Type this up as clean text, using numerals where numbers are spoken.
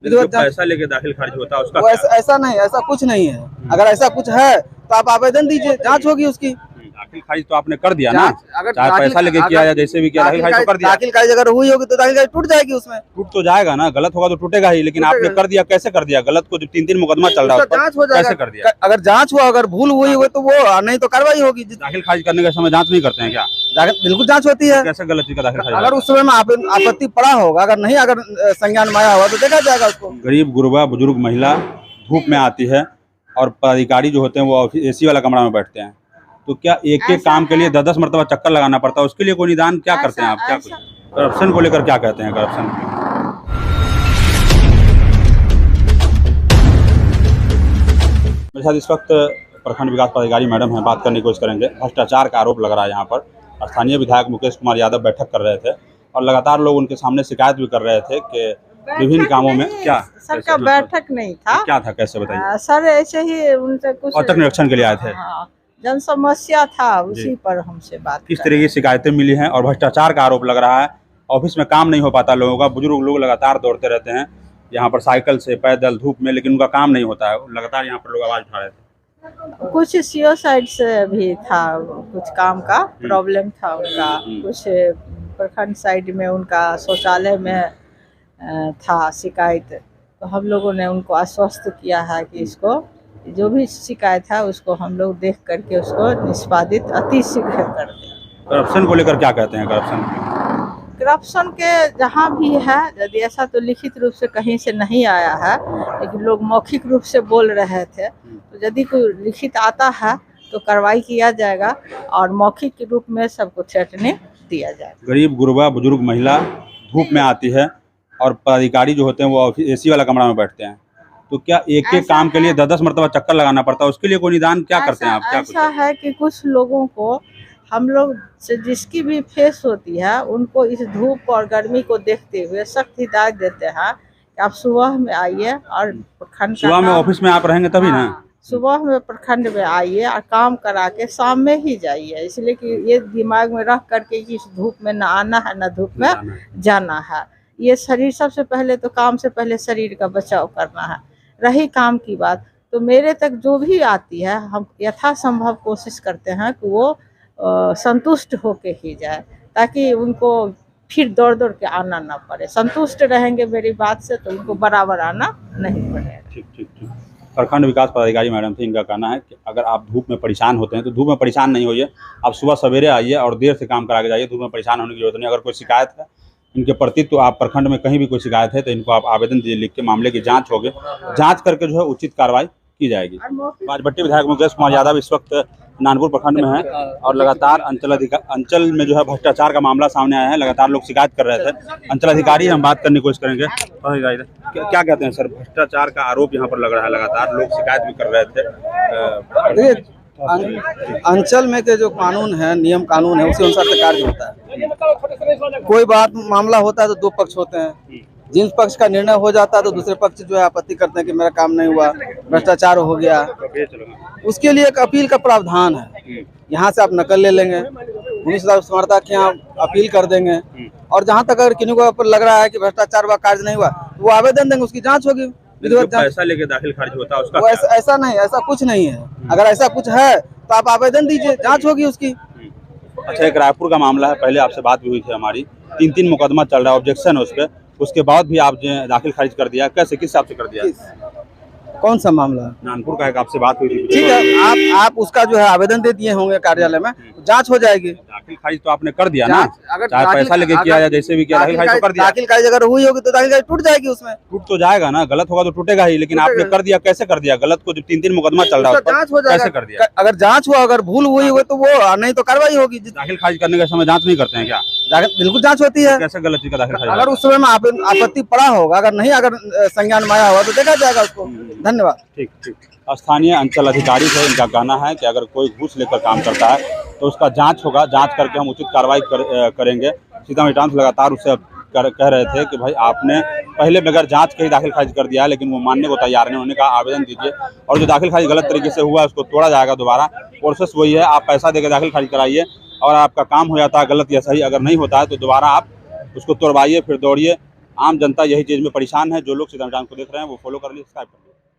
जो पैसा लेके दाखिल खारिज होता है उसका वो ऐसा नहीं, ऐसा कुछ नहीं है। अगर ऐसा कुछ है तो आप आवेदन दीजिए, जांच होगी उसकी। दाखिल खारिज तो आपने कर दिया ना, अगर चाहे पैसा लेके किया या जैसे भी किया, दाखिल खारिज तो कर दिया। दाखिल खारिज अगर हुई होगी तो दाखिल खारिज टूट जाएगी, उसमें टूट तो जाएगा ना, गलत होगा तो टूटेगा ही, लेकिन आपने कर दिया, कैसे कर दिया? गलत को जो 3-3 मुकदमा चल रहा है जांच हो जाएगा, कैसे कर दिया? अगर जांच हुआ, अगर भूल हुई हो तो वो नहीं तो कार्रवाई होगी। दाखिल खारिज करने के समय जांच नहीं करते हैं क्या? बिल्कुल जांच होती है। कैसे गलत चीज का दाखिल खारिज? अगर उस समय में आपत्ति पड़ा होगा, अगर नहीं, अगर संज्ञान में आया होगा तो देखा जाएगा उसको। गरीब गुरबा बुजुर्ग महिला धूप में आती है और पदाधिकारी जो होते हैं वो एसी वाला कमरा में बैठते हैं, तो क्या एक एक काम के लिए 10-10 मरतबा चक्कर लगाना पड़ता है? उसके लिए कोई निदान क्या करते हैं आप? क्या कुछ करप्शन को लेकर क्या कहते हैं? करप्शन मेरे साथ इस वक्त प्रखंड विकास पदाधिकारी मैडम हैं, बात करने की कोशिश करेंगे। भ्रष्टाचार का आरोप लग रहा है यहाँ पर। स्थानीय विधायक मुकेश कुमार यादव बैठक कर रहे थे और लगातार लोग उनके सामने शिकायत भी कर रहे थे कि विभिन्न कामों में क्या सर का बैठक नहीं था। क्या था, कैसे बताइए? सर ऐसे ही उनसे कुछ औचक निरीक्षण के लिए आए थे। जन समस्या था, उसी पर हमसे बात। किस तरह की शिकायतें मिली हैं और भ्रष्टाचार का आरोप लग रहा है? ऑफिस में काम नहीं हो पाता लोगों का, बुजुर्ग लोग लगातार दौड़ते रहते हैं यहाँ पर साइकिल से, पैदल, धूप में, लेकिन उनका काम नहीं होता है। लगातार यहाँ पर लोग आवाज उठा रहे थे। कुछ सीओ साइड से भी था, कुछ काम का प्रॉब्लम था उनका। कुछ प्रखंड साइड में उनका शौचालय में था शिकायत, तो हम लोगों ने उनको आश्वस्त किया है कि इसको जो भी शिकायत है उसको हम लोग देख करके उसको निष्पादित अति शीघ्र कर दें। करप्शन को लेकर क्या कहते हैं? करप्शन के जहाँ भी है, यदि ऐसा तो लिखित रूप से कहीं से नहीं आया है, लेकिन लोग मौखिक रूप से बोल रहे थे, तो यदि कोई लिखित आता है तो कार्रवाई किया जाएगा और मौखिक के रूप में सबको थ्रेटनिंग दिया जाएगा। गरीब गुरबा बुजुर्ग महिला धूप में आती है और पदाधिकारी जो होते हैं वो एसी वाला कमरा में बैठते हैं, तो क्या एक एक काम के लिए 10-10 मरतबा चक्कर लगाना पड़ता है? उसके लिए कोई निदान क्या करते हैं आप? क्या ऐसा है कि कुछ लोगों को हम लोग से जिसकी भी फेस होती है उनको इस धूप और गर्मी को देखते हुए सख्त हिदायत देते हैं कि आप सुबह में आइए और प्रखंड सुबह में ऑफिस में आप रहेंगे तभी ना? सुबह में प्रखंड में आइए और काम करा के शाम में ही जाइए, इसलिए कि ये दिमाग में रख करके कि इस धूप में न आना है न धूप में जाना है। ये शरीर, सबसे पहले तो काम से पहले शरीर का बचाव करना है। रही काम की बात, तो मेरे तक जो भी आती है हम यथासंभव कोशिश करते हैं कि वो संतुष्ट होके ही जाए, ताकि उनको फिर दौड़ दौड़ के आना ना पड़े। संतुष्ट रहेंगे मेरी बात से तो उनको बराबर आना नहीं पड़ेगा। ठीक ठीक ठीक। प्रखंड विकास पदाधिकारी मैडम थे, इनका कहना है कि अगर आप धूप में परेशान होते हैं तो धूप में परेशान नहीं होइए, आप सुबह सवेरे आइए और देर से काम करा के जाइए। धूप में परेशान होने की जरूरत नहीं। अगर कोई शिकायत है इनके प्रति तो आप प्रखंड में कहीं भी कोई शिकायत है तो इनको आप आवेदन दीजिए, लिख के मामले की जांच होगी, जांच करके जो है उचित कार्रवाई की जाएगी। बाजपट्टी विधायक मुकेश कुमार यादव इस वक्त नानपुर प्रखंड में है और लगातार अंचल में जो है भ्रष्टाचार का मामला सामने आया है। लगातार लोग शिकायत कर रहे थे। अंचल अधिकारी हम बात करने की कोशिश करेंगे। क्या कहते हैं सर, भ्रष्टाचार का आरोप यहाँ पर लग रहा है, लगातार लोग शिकायत भी कर रहे थे। अंचल में के जो कानून है, नियम कानून है, उसी अनुसार से कार्य होता है। कोई बात मामला होता है तो दो पक्ष होते हैं। जिस पक्ष का निर्णय हो जाता है तो दूसरे पक्ष जो है आपत्ति करते हैं कि मेरा काम नहीं हुआ, भ्रष्टाचार हो गया। उसके लिए एक अपील का प्रावधान है। यहाँ से आप नकल ले लेंगे, पुलिस समर्था के यहाँ अपील कर देंगे, और जहाँ तक अगर किन्हीं को लग रहा है कि भ्रष्टाचार हुआ, कार्य नहीं हुआ, तो वो आवेदन देंगे, उसकी जाँच होगी। जो पैसा लेके दाखिल खारिज होता है उसका वो ऐसा नहीं, ऐसा कुछ नहीं है। अगर ऐसा कुछ है तो आप आवेदन दीजिए, जांच होगी उसकी। अच्छा, एक रायपुर का मामला है, पहले आपसे बात भी हुई थी हमारी, 3-3 मुकदमा चल रहा है, ऑब्जेक्शन है उस पर, उसके बाद भी आप दाखिल खारिज कर दिया। कैसे, किस हिसाब से कर दिया? कौन सा मामला? नानपुर का एक आपसे बात हुई थी। ठीक है, आप उसका जो है आवेदन दे दिए होंगे कार्यालय में, जांच हो जाएगी। दाखिल खारिज तो आपने कर दिया ना, चाहे पैसा लेके किया या जैसे भी किया, दाखिल खारिज तो कर दिया। दाखिल खारिज अगर हुई होगी तो दाखिल खारिज टूट जाएगी, उसमें टूट तो जाएगा ना, गलत होगा तो टूटेगा ही, लेकिन आपने कर दिया, कैसे कर दिया? गलत को जो 3-3 मुकदमा चल रहा है जांच हो जाएगा, कैसे कर दिया? अगर जांच हुआ, अगर भूल हुई हो तो वो नहीं तो कार्रवाई होगी। दाखिल खारिज करने के समय जांच नहीं करते हैं क्या? बिल्कुल जांच होती है। कैसे गलत चीज का दाखिल खारिज? अगर उस समय में आपत्ति पड़ा होगा, अगर नहीं, अगर संज्ञान में आया होगा तो देखा जाएगा उसको। धन्यवाद। ठीक ठीक। स्थानीय अंचल अधिकारी से इनका कहना है कि अगर कोई घूस लेकर काम करता है तो उसका जांच होगा, जांच करके हम उचित कार्रवाई करेंगे। सीतामढ़ी टाइम्स लगातार उससे कह रहे थे कि भाई आपने पहले बगैर जांच के ही दाखिल खारिज कर दिया है, लेकिन वो मानने को तैयार नहीं। उन्होंने कहा आवेदन दीजिए और जो दाखिल खारिज गलत तरीके से हुआ है उसको तोड़ा जाएगा दोबारा। प्रोसेस वही है, आप पैसा देकर दाखिल खारिज कराइए और आपका काम हो जाता है गलत या सही, अगर नहीं होता है तो दोबारा आप उसको तोड़वाइए, फिर दौड़िए, आम जनता यही चीज़ में परेशान है। जो लोग सीताराम को देख रहे हैं वो फॉलो कर लीजिए, सब्सक्राइब कर लीजिए।